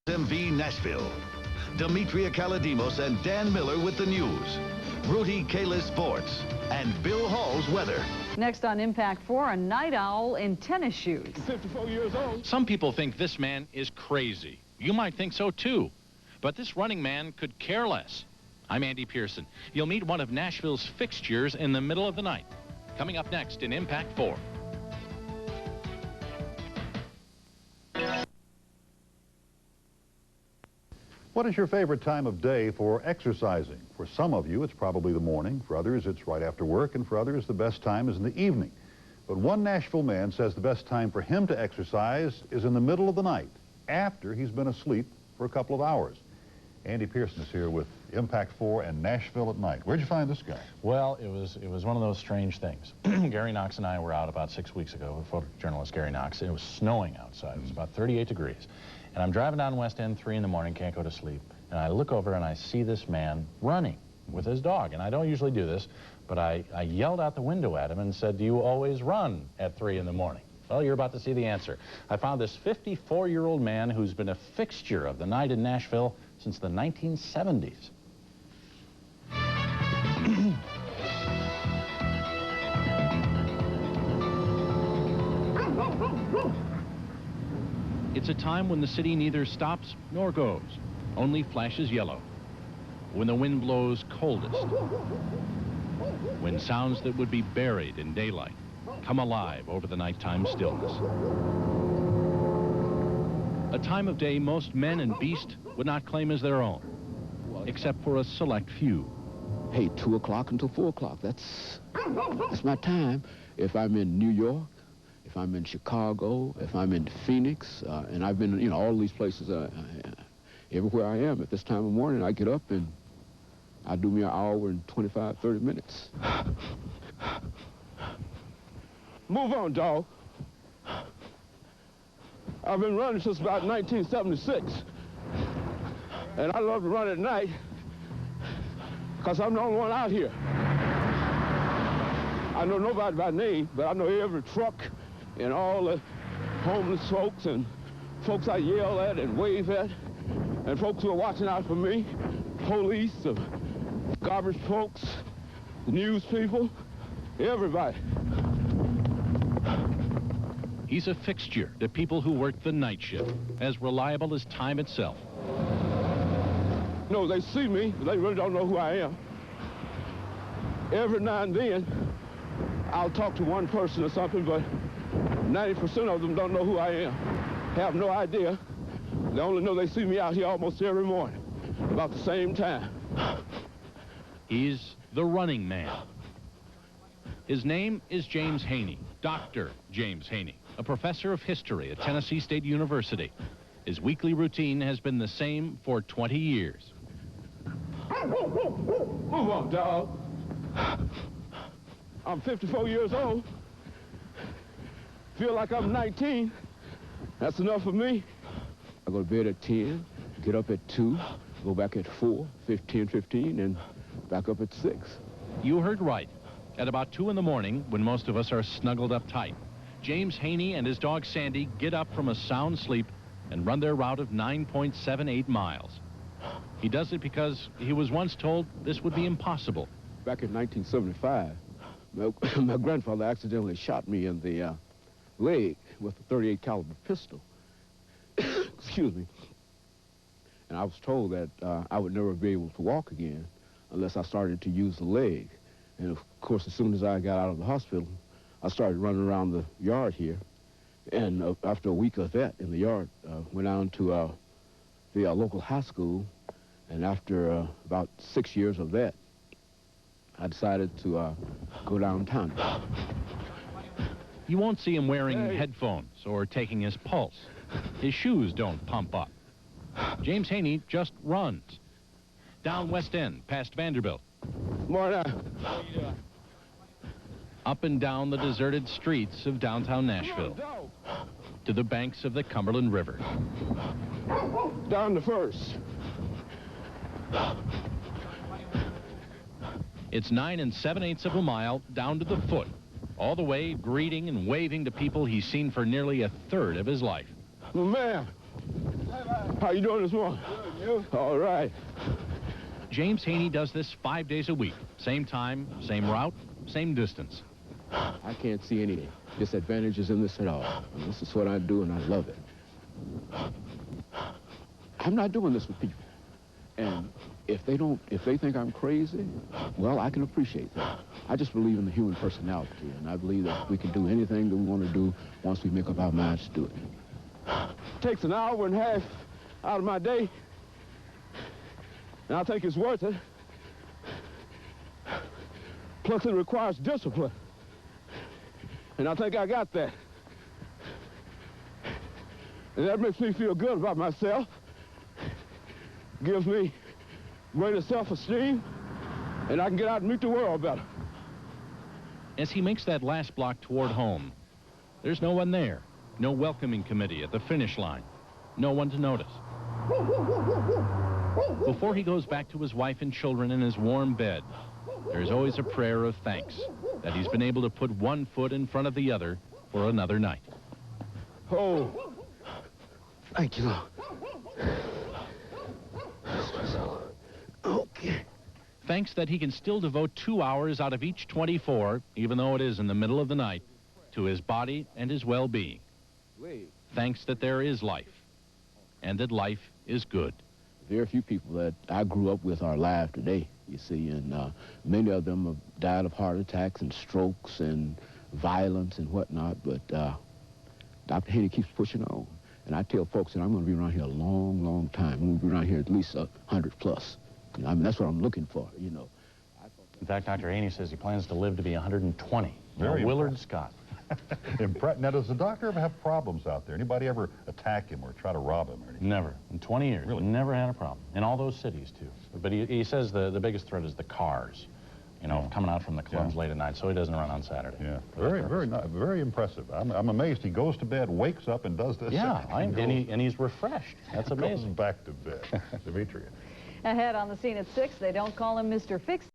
MV Nashville. Demetria Kaladimos and Dan Miller with the news. Rudy Kalis sports. And Bill Hall's weather. Next on Impact 4, a night owl in tennis shoes. 54 years old. Some people think this man is crazy. You might think so too. But this running man could care less. I'm Andy Pearson. You'll meet one of Nashville's fixtures in the middle of the night. Coming up next in Impact 4. What is your favorite time of day for exercising? For some of you, it's probably the morning. For others, it's right after work. And for others, the best time is in the evening. But one Nashville man says the best time for him to exercise is in the middle of the night, after he's been asleep for a couple of hours. Andy Pearson is here with Impact 4 and Nashville at night. Where'd you find this guy? Well, it was one of those strange things. Gary Knox and I were out about 6 weeks ago with photojournalist Gary Knox. It was snowing outside. It was about 38 degrees. And I'm driving down West End 3 in the morning, can't go to sleep. And I look over and I see this man running with his dog. And I don't usually do this, but I yelled out the window at him and said, "Do you always run at 3 in the morning?" Well, you're about to see the answer. I found this 54-year-old man who's been a fixture of the night in Nashville since the 1970s. It's a time when the city neither stops nor goes, only flashes yellow. When the wind blows coldest. When sounds that would be buried in daylight come alive over the nighttime stillness. A time of day most men and beast would not claim as their own, except for a select few. Hey, 2 o'clock until 4 o'clock, that's my time. If I'm in New York, if I'm in Chicago, if I'm in Phoenix, and I've been, all these places, everywhere I am at this time of morning, I get up and I do me an hour and 25, 30 minutes. Move on, dog. I've been running since about 1976. And I love to run at night because I'm the only one out here. I know nobody by name, but I know every truck and all the homeless folks and folks I yell at and wave at, and folks who are watching out for me, police, the garbage folks, the news people, everybody. He's a fixture to people who work the night shift, as reliable as time itself. No, they see me, but they really don't know who I am. Every now and then, I'll talk to one person or something, but 90% of them don't know who I am, have no idea. They only know they see me out here almost every morning, about the same time. He's the running man. His name is James Haney, Dr. James Haney, a professor of history at Tennessee State University. His weekly routine has been the same for 20 years. Move on, dog. I'm 54 years old. Feel like I'm 19. That's enough for me. I go to bed at 10, get up at 2, go back at 4, 15, and back up at 6. You heard right. At about 2 in the morning, when most of us are snuggled up tight, James Haney and his dog Sandy get up from a sound sleep and run their route of 9.78 miles. He does it because he was once told this would be impossible. Back in 1975, my grandfather accidentally shot me in the leg with a .38 caliber pistol. Excuse me. And I was told that I would never be able to walk again unless I started to use the leg. And of course, as soon as I got out of the hospital, I started running around the yard here. And after a week of that in the yard, went down to the local high school. And after about 6 years of that, I decided to go downtown. You won't see him wearing headphones or taking his pulse. His shoes don't pump up. James Haney just runs. Down West End, past Vanderbilt. Morning. Up and down the deserted streets of downtown Nashville. To the banks of the Cumberland River. Down to First. It's 9 7/8 of a mile down to the foot, all the way greeting and waving to people he's seen for nearly a third of his life. Man. How you doing this morning? Good, you? All right. James Haney does this 5 days a week. Same time, same route, same distance. I can't see any disadvantages in this at all. This is what I do, and I love it. I'm not doing this with people. And if they think I'm crazy, well, I can appreciate that. I just believe in the human personality, and I believe that we can do anything that we want to do once we make up our minds to do it. It takes an hour and a half out of my day, and I think it's worth it. Plus, it requires discipline, and I think I got that. And that makes me feel good about myself, gives me greater self-esteem, and I can get out and meet the world better. As he makes that last block toward home, there's no one there. No welcoming committee at the finish line. No one to notice. Before he goes back to his wife and children in his warm bed, there's always a prayer of thanks that he's been able to put one foot in front of the other for another night. Oh, thank you, Lord. Okay. Thanks that he can still devote 2 hours out of each 24, even though it is in the middle of the night, to his body and his well-being. Thanks that there is life, and that life is good. Very few people that I grew up with are alive today, you see, and many of them have died of heart attacks and strokes and violence and whatnot, but Dr. Haney keeps pushing on. And I tell folks that I'm going to be around here a long, long time. I'm going to be around here at least 100 plus. You know, I mean, that's what I'm looking for, you know. In fact, Dr. Haney says he plans to live to be 120. Very Willard Scott. Now, does the doctor ever have problems out there? Anybody ever attack him or try to rob him or anything? Never. In 20 years. Really? Never had a problem. In all those cities, too. But he says the biggest threat is the cars, you know, coming out from the clubs late at night, so he doesn't run on Saturday. Yeah, very impressive. I'm amazed he goes to bed, wakes up, and does this. Yeah, and he's refreshed. That's amazing. Goes back to bed. Demetria. Ahead on the scene at 6, they don't call him Mr. Fix